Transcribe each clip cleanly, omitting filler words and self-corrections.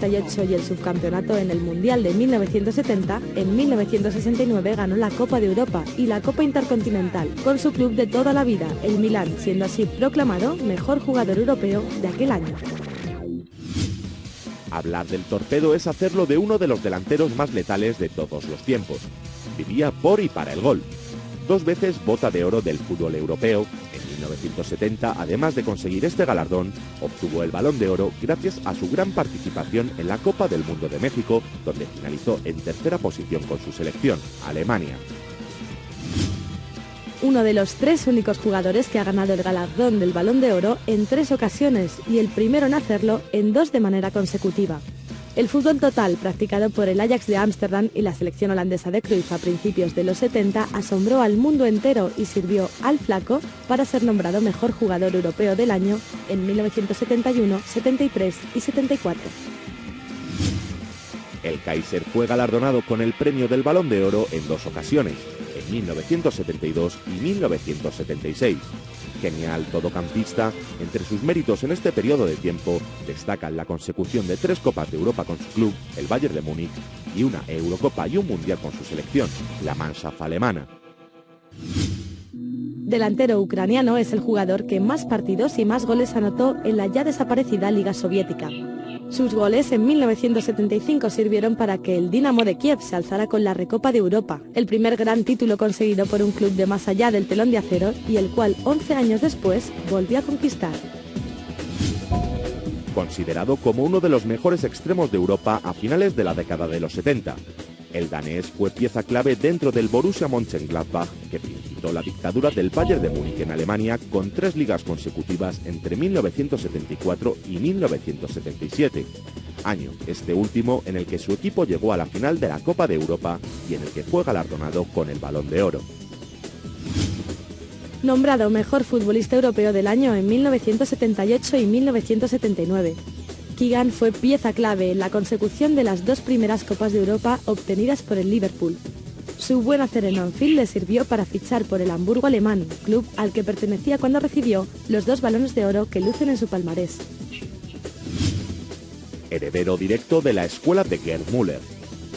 1968 y el subcampeonato en el Mundial de 1970, en 1969 ganó la Copa de Europa y la Copa Intercontinental con su club de toda la vida, el Milán, siendo así proclamado mejor jugador europeo de aquel año. Hablar del Torpedo es hacerlo de uno de los delanteros más letales de todos los tiempos. Vivía por y para el gol. 2 veces bota de oro del fútbol europeo. En 1970, además de conseguir este galardón, obtuvo el Balón de Oro gracias a su gran participación en la Copa del Mundo de México, donde finalizó en tercera posición con su selección, Alemania. Uno de los 3 únicos jugadores que ha ganado el galardón del Balón de Oro en 3 ocasiones y el primero en hacerlo en 2 de manera consecutiva. El fútbol total, practicado por el Ajax de Ámsterdam y la selección holandesa de Cruyff a principios de los 70, asombró al mundo entero y sirvió al Flaco para ser nombrado mejor jugador europeo del año en 1971, 73 y 74. El Kaiser fue galardonado con el premio del Balón de Oro en 2 ocasiones, en 1972 y 1976. Genial todocampista, entre sus méritos en este periodo de tiempo destacan la consecución de 3 Copas de Europa con su club, el Bayern de Múnich, y una Eurocopa y un Mundial con su selección, la Mannschaft alemana. Delantero ucraniano, es el jugador que más partidos y más goles anotó en la ya desaparecida Liga Soviética. Sus goles en 1975 sirvieron para que el Dinamo de Kiev se alzara con la Recopa de Europa, el primer gran título conseguido por un club de más allá del telón de acero y el cual 11 años después volvió a conquistar. Considerado como uno de los mejores extremos de Europa a finales de la década de los 70. El danés fue pieza clave dentro del Borussia Mönchengladbach, que pintó la dictadura del Bayern de Múnich en Alemania con 3 ligas consecutivas entre 1974 y 1977. Año este último en el que su equipo llegó a la final de la Copa de Europa y en el que fue galardonado con el Balón de Oro. Nombrado mejor futbolista europeo del año en 1978 y 1979. Keegan fue pieza clave en la consecución de las 2 primeras Copas de Europa obtenidas por el Liverpool. Su buen hacer en Anfield le sirvió para fichar por el Hamburgo alemán, club al que pertenecía cuando recibió los 2 Balones de Oro que lucen en su palmarés. Heredero directo de la escuela de Gerd Müller.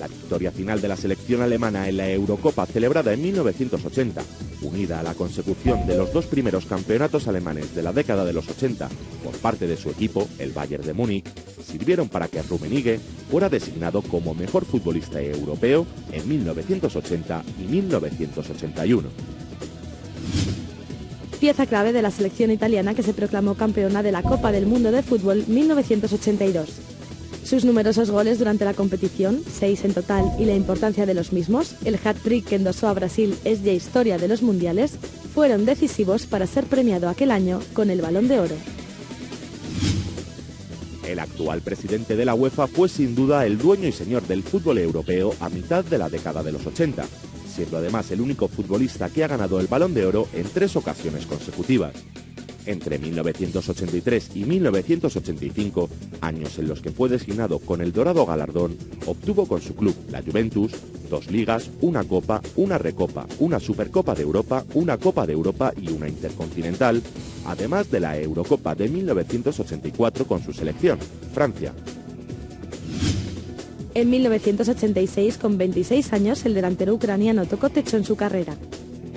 La victoria final de la selección alemana en la Eurocopa celebrada en 1980, unida a la consecución de los 2 primeros campeonatos alemanes de la década de los 80 por parte de su equipo, el Bayern de Múnich, sirvieron para que Rummenigge fuera designado como mejor futbolista europeo en 1980 y 1981. Pieza clave de la selección italiana que se proclamó campeona de la Copa del Mundo de Fútbol 1982. Sus numerosos goles durante la competición, 6 en total, y la importancia de los mismos, el hat-trick que endosó a Brasil es ya historia de los mundiales, fueron decisivos para ser premiado aquel año con el Balón de Oro. El actual presidente de la UEFA fue sin duda el dueño y señor del fútbol europeo a mitad de la década de los 80, siendo además el único futbolista que ha ganado el Balón de Oro en 3 ocasiones consecutivas. Entre 1983 y 1985, años en los que fue designado con el dorado galardón, obtuvo con su club, la Juventus, 2 ligas, una Copa, una Recopa, una Supercopa de Europa, una Copa de Europa y una Intercontinental, además de la Eurocopa de 1984 con su selección, Francia. En 1986, con 26 años, el delantero ucraniano tocó techo en su carrera.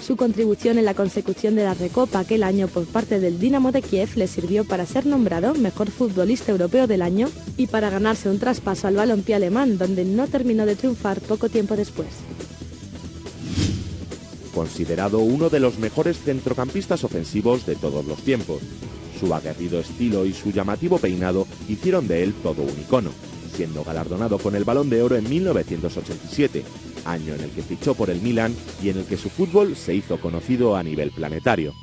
Su contribución en la consecución de la Recopa aquel año por parte del Dinamo de Kiev le sirvió para ser nombrado mejor futbolista europeo del año y para ganarse un traspaso al balompié alemán, donde no terminó de triunfar poco tiempo después. Considerado uno de los mejores centrocampistas ofensivos de todos los tiempos. Su aguerrido estilo y su llamativo peinado hicieron de él todo un icono, siendo galardonado con el Balón de Oro en 1987, año en el que fichó por el Milan y en el que su fútbol se hizo conocido a nivel planetario.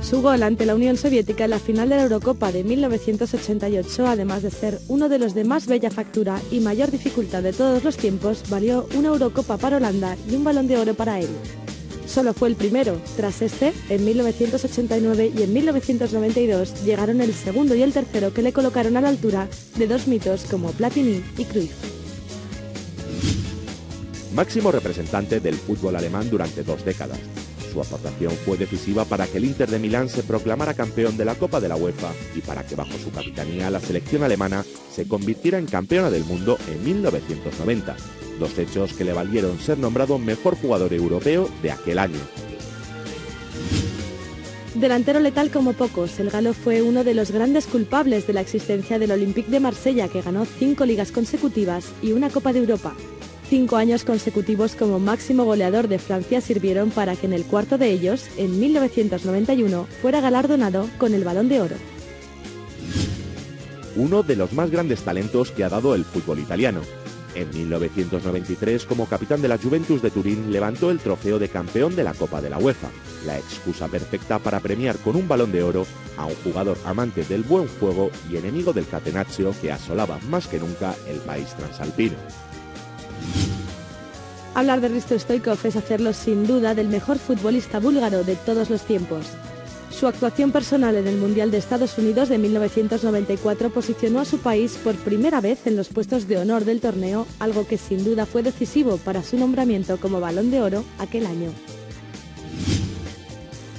Su gol ante la Unión Soviética en la final de la Eurocopa de 1988, además de ser uno de los de más bella factura y mayor dificultad de todos los tiempos, valió una Eurocopa para Holanda y un Balón de Oro para él. Solo fue el primero. Tras este, en 1989 y en 1992 llegaron el segundo y el tercero, que le colocaron a la altura de 2 mitos como Platini y Cruyff. Máximo representante del fútbol alemán durante 2 décadas. Su aportación fue decisiva para que el Inter de Milán se proclamara campeón de la Copa de la UEFA y para que bajo su capitanía la selección alemana se convirtiera en campeona del mundo en 1990, dos hechos que le valieron ser nombrado mejor jugador europeo de aquel año. Delantero letal como pocos, el galo fue uno de los grandes culpables de la existencia del Olympique de Marsella, que ganó 5 ligas consecutivas y una Copa de Europa. 5 años consecutivos como máximo goleador de Francia sirvieron para que en el cuarto de ellos, en 1991, fuera galardonado con el Balón de Oro. Uno de los más grandes talentos que ha dado el fútbol italiano. En 1993, como capitán de la Juventus de Turín, levantó el trofeo de campeón de la Copa de la UEFA, la excusa perfecta para premiar con un Balón de Oro a un jugador amante del buen juego y enemigo del catenaccio que asolaba más que nunca el país transalpino. Hablar de Hristo Stoichkov es hacerlo sin duda del mejor futbolista búlgaro de todos los tiempos. Su actuación personal en el Mundial de Estados Unidos de 1994 posicionó a su país por primera vez en los puestos de honor del torneo, algo que sin duda fue decisivo para su nombramiento como Balón de Oro aquel año.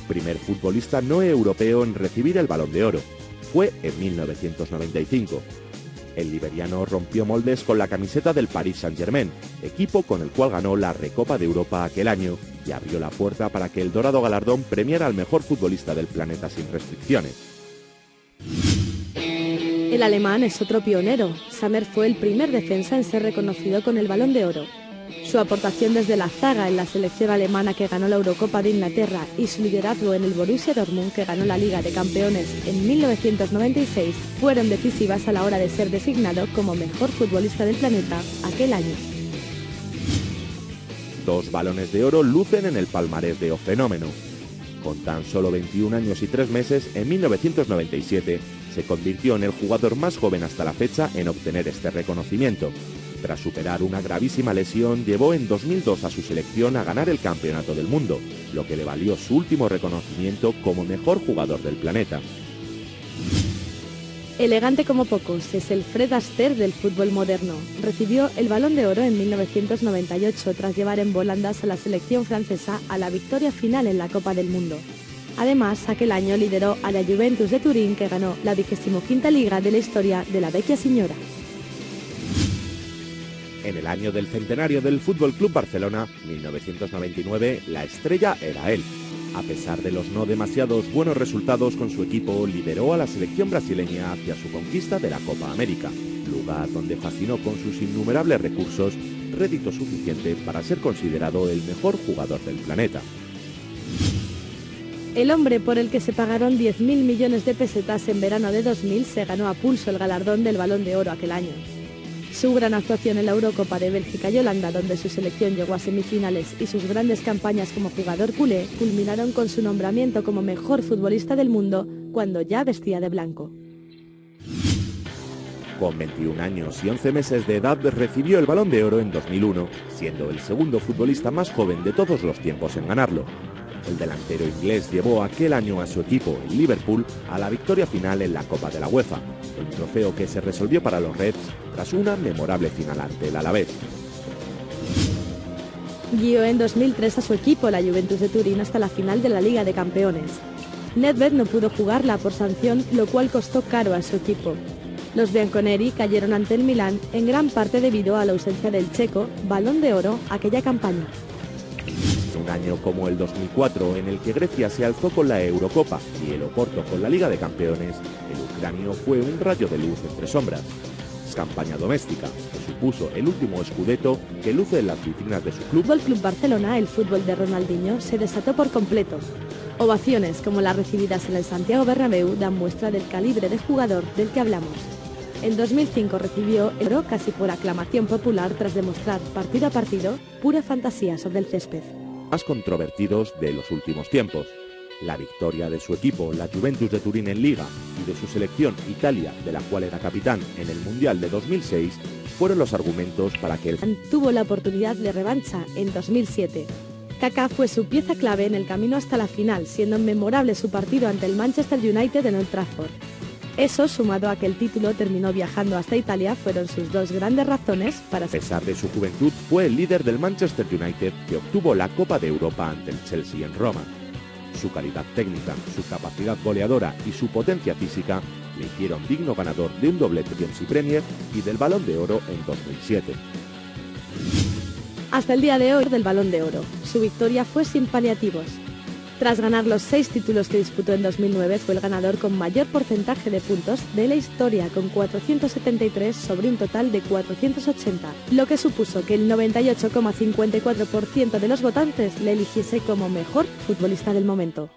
Primer futbolista no europeo en recibir el Balón de Oro. Fue en 1995. El liberiano rompió moldes con la camiseta del Paris Saint-Germain, equipo con el cual ganó la Recopa de Europa aquel año y abrió la puerta para que el dorado galardón premiara al mejor futbolista del planeta sin restricciones. El alemán es otro pionero. Sammer fue el primer defensa en ser reconocido con el Balón de Oro. Su aportación desde la zaga en la selección alemana que ganó la Eurocopa de Inglaterra y su liderazgo en el Borussia Dortmund que ganó la Liga de Campeones en 1996 fueron decisivas a la hora de ser designado como mejor futbolista del planeta aquel año. 2 Balones de Oro lucen en el palmarés de O Fenómeno. Con tan solo 21 años y 3 meses, en 1997, se convirtió en el jugador más joven hasta la fecha en obtener este reconocimiento. Tras superar una gravísima lesión, llevó en 2002 a su selección a ganar el Campeonato del Mundo, lo que le valió su último reconocimiento como mejor jugador del planeta. Elegante como pocos, es el Fred Astaire del fútbol moderno. Recibió el Balón de Oro en 1998 tras llevar en volandas a la selección francesa a la victoria final en la Copa del Mundo. Además, aquel año lideró a la Juventus de Turín, que ganó la 25ª liga de la historia de la Vecchia Signora. En el año del centenario del Fútbol Club Barcelona, 1999, la estrella era él. A pesar de los no demasiados buenos resultados con su equipo, lideró a la selección brasileña hacia su conquista de la Copa América, lugar donde fascinó con sus innumerables recursos, rédito suficiente para ser considerado el mejor jugador del planeta. El hombre por el que se pagaron 10.000 millones de pesetas en verano de 2000 se ganó a pulso el galardón del Balón de Oro aquel año. Su gran actuación en la Eurocopa de Bélgica y Holanda, donde su selección llegó a semifinales, y sus grandes campañas como jugador culé culminaron con su nombramiento como mejor futbolista del mundo cuando ya vestía de blanco. Con 21 años y 11 meses de edad recibió el Balón de Oro en 2001, siendo el segundo futbolista más joven de todos los tiempos en ganarlo. El delantero inglés llevó aquel año a su equipo, el Liverpool, a la victoria final en la Copa de la UEFA, un trofeo que se resolvió para los Reds tras una memorable final ante el Alavés. Guió en 2003 a su equipo, la Juventus de Turín, hasta la final de la Liga de Campeones. Nedved no pudo jugarla por sanción, lo cual costó caro a su equipo. Los bianconeri cayeron ante el Milán, en gran parte debido a la ausencia del checo, Balón de Oro, aquella campaña. Un año como el 2004, en el que Grecia se alzó con la Eurocopa y el Oporto con la Liga de Campeones, el ucranio fue un rayo de luz entre sombras. Campaña doméstica, que supuso el último Scudetto que luce en las vitrinas de su club. Fútbol Club Barcelona, el fútbol de Ronaldinho, se desató por completo. Ovaciones como las recibidas en el Santiago Bernabéu dan muestra del calibre de jugador del que hablamos. En 2005 recibió el oro casi por aclamación popular tras demostrar partido a partido pura fantasía sobre el césped. Más controvertidos de los últimos tiempos. La victoria de su equipo, la Juventus de Turín en Liga, y de su selección Italia, de la cual era capitán en el Mundial de 2006, fueron los argumentos para que el tuvo la oportunidad de revancha en 2007. Kaká fue su pieza clave en el camino hasta la final, siendo memorable su partido ante el Manchester United en Old Trafford. Eso, sumado a que el título terminó viajando hasta Italia, fueron sus dos grandes razones para... A pesar de su juventud, fue el líder del Manchester United, que obtuvo la Copa de Europa ante el Chelsea en Roma. Su calidad técnica, su capacidad goleadora y su potencia física le hicieron digno ganador de un doblete de MC Premier y del Balón de Oro en 2007. Hasta el día de hoy del Balón de Oro, su victoria fue sin paliativos. Tras ganar los 6 títulos que disputó en 2009, fue el ganador con mayor porcentaje de puntos de la historia, con 473 sobre un total de 480, lo que supuso que el 98,54% de los votantes le eligiese como mejor futbolista del momento.